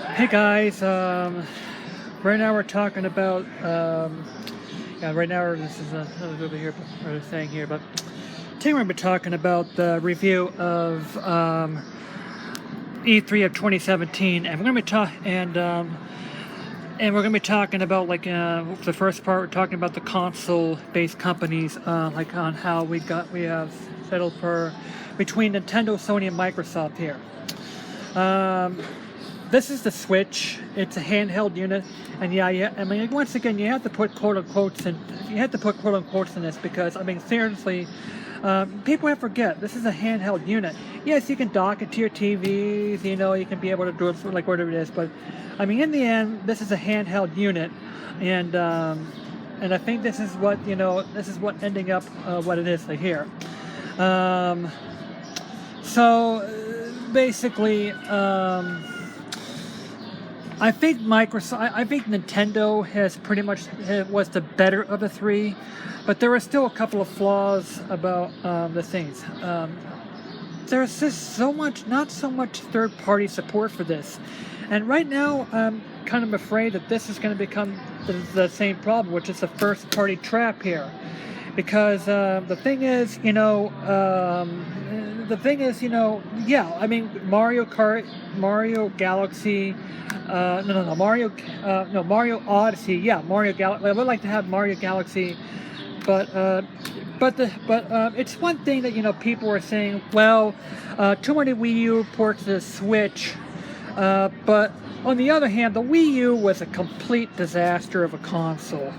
Hey guys, right now we're talking about, yeah, right now this is another movie here, or thing here, but today we're going to be talking about the review of E3 of 2017, and we're going to be and we're going to be talking about the first part. We're talking about the console-based companies, like on how we have settled for between Nintendo, Sony, and Microsoft here. This is the Switch. It's a handheld unit, and yeah. I mean, once again, you have to put quote unquotes in. You have to put quote unquotes in this because I mean, seriously, people have forget this is a handheld unit. Yes, you can dock it to your TVs. You know, you can be able to do it like whatever it is. But I mean, in the end, this is a handheld unit, and I think this is what This is what ending up what it is here. Basically. I think Nintendo has pretty much was the better of the three, but there are still a couple of flaws about the things. There's just not so much third-party support for this, and right now I'm kind of afraid that this is going to become the same problem, which is the first-party trap here, because the thing is, yeah, I mean, Mario Kart, Mario Galaxy, Mario Odyssey, yeah, Mario Galaxy. I would like to have Mario Galaxy, but it's one thing that people are saying, well, too many Wii U ports to the Switch, but on the other hand, the Wii U was a complete disaster of a console,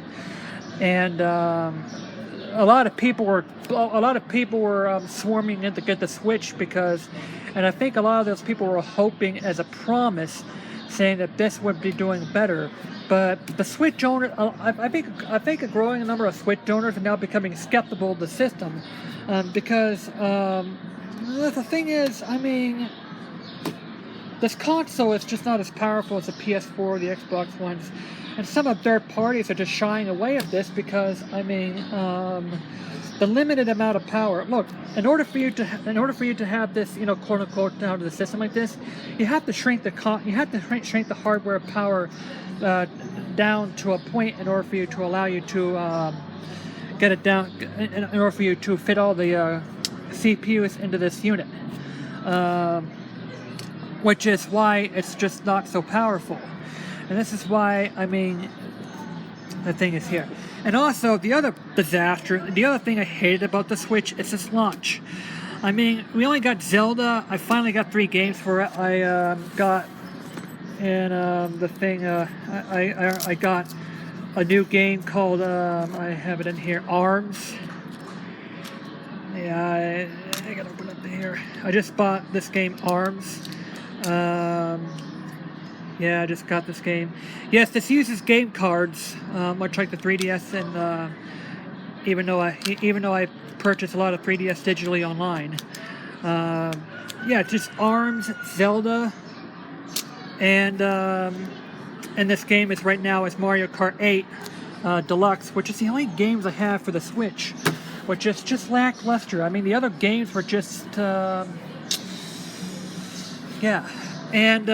and a lot of people were swarming in to get the Switch and I think a lot of those people were hoping as a promise, saying that this would be doing better. But the Switch owner, I think a growing number of Switch owners are now becoming skeptical of the system, because the thing is, I mean, this console is just not as powerful as the PS4 or the Xbox Ones. And some of their parties are just shying away at this because, I mean, the limited amount of power. Look, in order for you to have this, quote unquote, down to the system like this, you have to shrink the hardware power down to a point in order for you to allow you to get it down. In order for you to fit all the CPUs into this unit, which is why it's just not so powerful. And this is why, I mean, the thing is here. And also, the other thing I hated about the Switch is its launch. I mean, we only got Zelda. I finally got 3 games for it. I got a new game called, I have it in here, ARMS. Yeah, I gotta open up here. I just bought this game, ARMS. Yeah, I just got this game. Yes, this uses game cards, much like the 3DS, and even though I purchased a lot of 3DS digitally online. Yeah, just ARMS, Zelda, and this game is right now is Mario Kart 8 Deluxe, which is the only games I have for the Switch, which is just lackluster. I mean, the other games were just yeah, and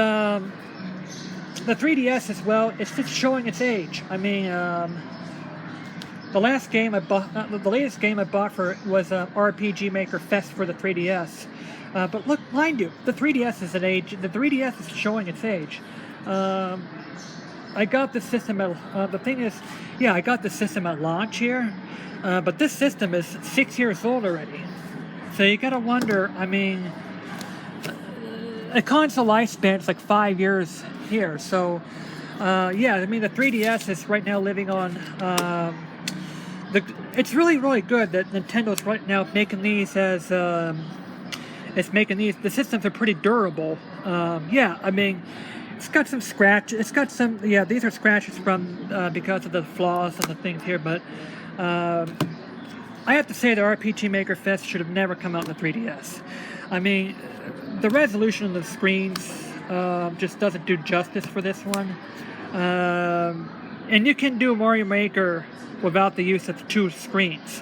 the 3DS as well, it's just showing its age. I mean, the latest game I bought for was RPG Maker Fest for the 3DS. But look, mind you, the 3DS is an age. The 3DS is showing its age. I got the system at the thing is, yeah, I got the system at launch here, but this system is 6 years old already. So you gotta wonder. I mean, a console lifespan is like 5 years here. So, yeah, I mean, the 3DS is right now living on it's really, really good that Nintendo's right now making these as the systems are pretty durable. Yeah, I mean, it's got some scratch. It's got some, yeah, these are scratches from because of the flaws and the things here, but I have to say the RPG Maker Fest should have never come out in the 3DS. I mean, the resolution of the screens just doesn't do justice for this one. And you can do Mario Maker without the use of 2 screens.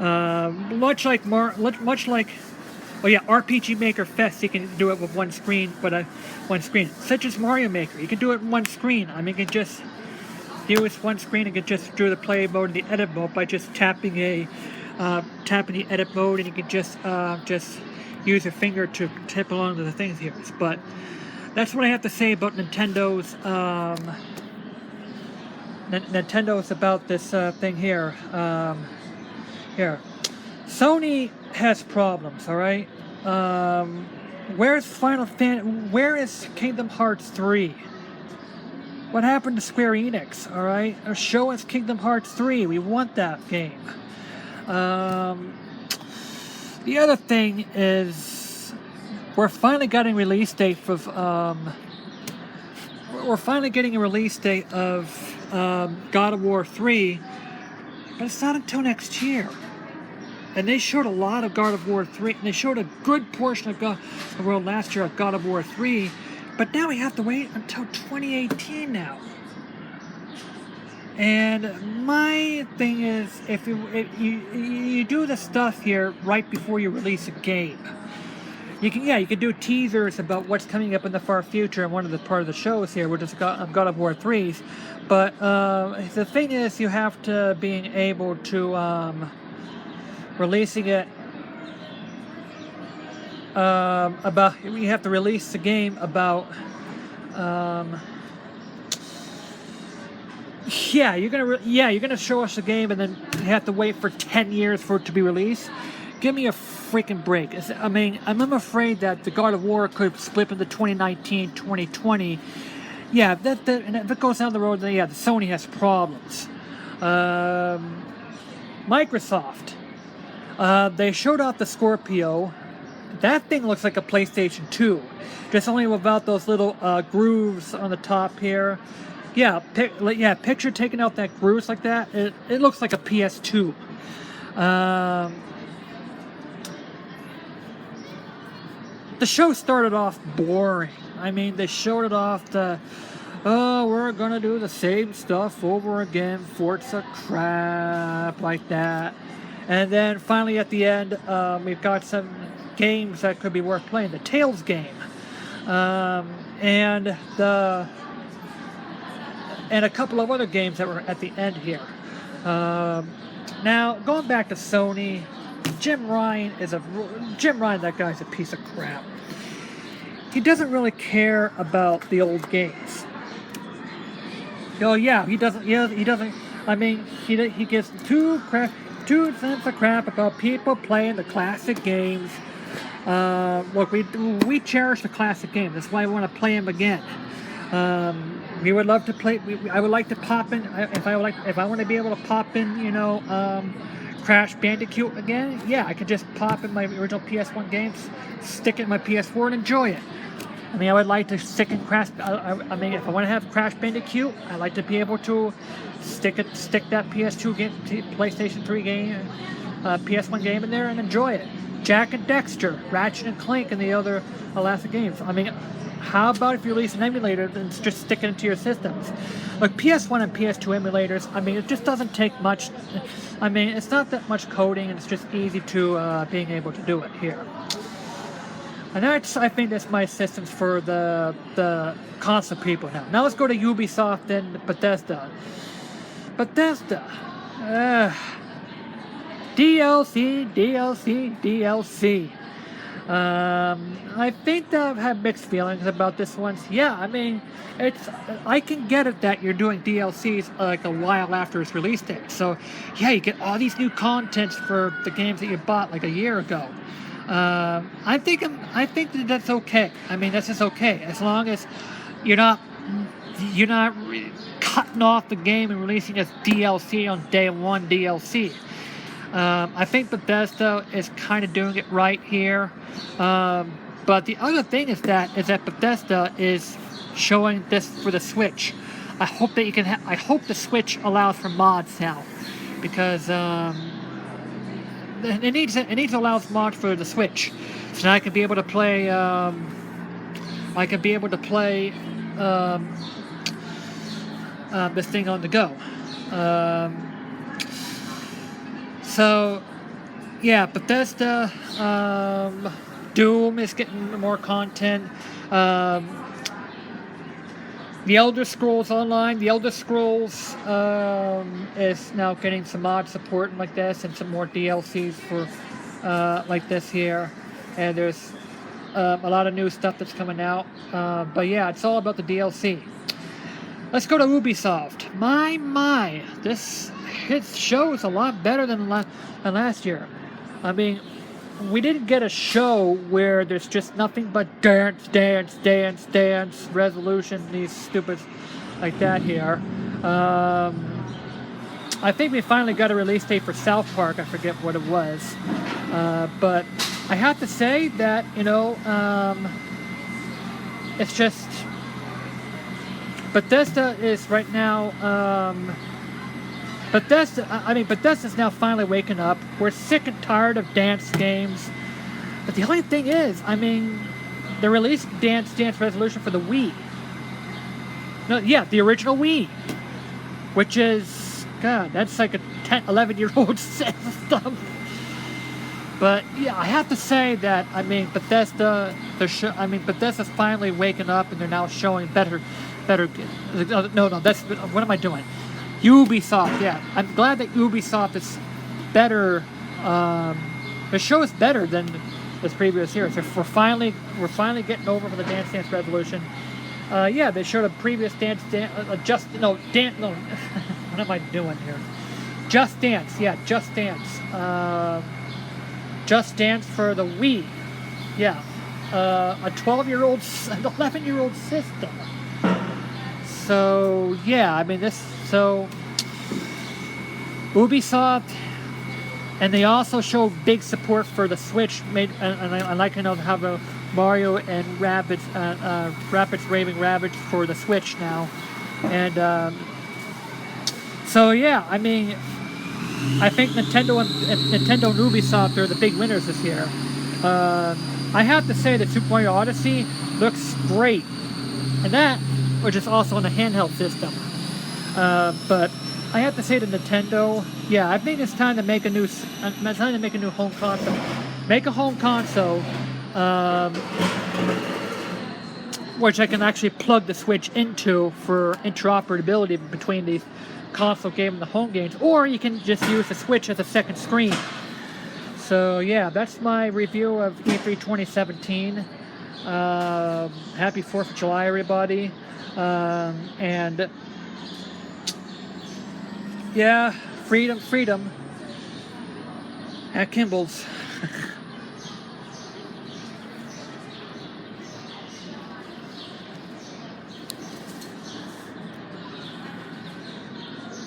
Much like Oh yeah, RPG Maker Fest, you can do it with one screen, one screen. Such as Mario Maker, you can do it in one screen. I mean, you can just do this one screen and can just do the play mode and the edit mode by just tapping the edit mode, and you can just use your finger to tip along to the things here. But that's what I have to say about Nintendo's about this thing here. Here, Sony has problems. All right. Where is Kingdom Hearts 3? What happened to Square Enix? All right, show us Kingdom Hearts 3. We want that game. The other thing is, we're finally getting a release date for. We're finally getting a release date of God of War 3, but it's not until next year. And they showed a lot of God of War 3, and they showed a good portion of God of War last year of God of War 3, but now we have to wait until 2018 now. And my thing is, if you do the stuff here right before you release a game, you can do teasers about what's coming up in the far future in one of the part of the shows here, which is God of War 3's. But the thing is, you have to being able to releasing it about we have to release the game about you're gonna show us the game and then you have to wait for 10 years for it to be released. Give me a freaking break. I mean, I'm afraid that the God of War could split into 2019, 2020. Yeah, and if it goes down the road, then yeah, the Sony has problems. Microsoft. They showed off the Scorpio. That thing looks like a PlayStation 2, just only without those little grooves on the top here. Yeah, picture taking out that grooves like that. It looks like a PS2. The show started off boring. I mean, they showed it off we're gonna do the same stuff over again, Forza crap like that. And then finally at the end, we've got some games that could be worth playing. The Tales game, and a couple of other games that were at the end here. Now going back to Sony, Jim Ryan, that guy's a piece of crap. He doesn't really care about the old games. Oh yeah, he doesn't. Yeah, he doesn't. I mean, he gives two cents of crap about people playing the classic games. Look, we cherish the classic games. That's why we want to play them again. We would love to play. I would like to pop in if I want to be able to pop in, Crash Bandicoot again. Yeah, I could just pop in my original PS1 games, stick it in my PS4, and enjoy it. I mean, I would like to stick in Crash. I mean, if I want to have Crash Bandicoot, I'd like to be able to stick that PS2 game, PlayStation 3 game, PS1 game in there and enjoy it. Jack and Dexter, Ratchet and Clank, and the other Elastic games. I mean, how about if you release an emulator and just stick it into your systems? Like PS1 and PS2 emulators, I mean, it just doesn't take much. I mean, it's not that much coding, and it's just easy to being able to do it here. And I think that's my systems for the console people now. Now let's go to Ubisoft and Bethesda. DLC. I think that I've had mixed feelings about this one. Yeah, I mean, I can get it that you're doing DLCs like a while after its release date. So, yeah, you get all these new contents for the games that you bought like a year ago. I think that that's okay. I mean, that's just okay as long as you're not cutting off the game and releasing as DLC on day one DLC. I think Bethesda is kind of doing it right here. But the other thing is that Bethesda is showing this for the Switch. I hope that I hope the Switch allows for mods now, because it needs to allow mods for the Switch, so I can be able to play. This thing on the go. So, yeah, Bethesda. Doom is getting more content. The Elder Scrolls Online, the Elder Scrolls is now getting some mod support like this and some more DLCs for like this here. And there's a lot of new stuff that's coming out. But yeah, it's all about the DLC. Let's go to Ubisoft. My, this show is a lot better than last year. I mean, we didn't get a show where there's just nothing but dance, resolution, these stupids like that here. I think we finally got a release date for South Park. I forget what it was. But I have to say that, it's just... Bethesda is right now... Bethesda's now finally waking up. We're sick and tired of dance games. But the only thing is, they released Dance Resolution for the Wii. No, yeah, the original Wii. Which is, God, that's like a 11-year-old system. But yeah, I have to say that, Bethesda's finally waking up and they're now showing better, what am I doing? Ubisoft, yeah. I'm glad that Ubisoft is better. The show is better than this previous year. So we're finally getting over for the Dance Resolution. Yeah, they showed a previous What am I doing here? Just Dance, yeah, Just Dance. Just Dance for the Wii. Yeah, a 12-year-old, an 11-year-old system. So yeah, So Ubisoft, and they also show big support for the Switch. And I like to know how the Mario and Rabbids Raving Rabbids for the Switch now, and so yeah, I think Nintendo and Ubisoft are the big winners this year. I have to say that Super Mario Odyssey looks great, and that, which is also on the handheld system. But I have to say to Nintendo, yeah, I think it's time to make a new home console. Make a home console, which I can actually plug the Switch into for interoperability between the console game and the home games, or you can just use the Switch as a second screen. So yeah, that's my review of E3 2017. Happy 4th of July, everybody. And yeah, freedom at Kimball's.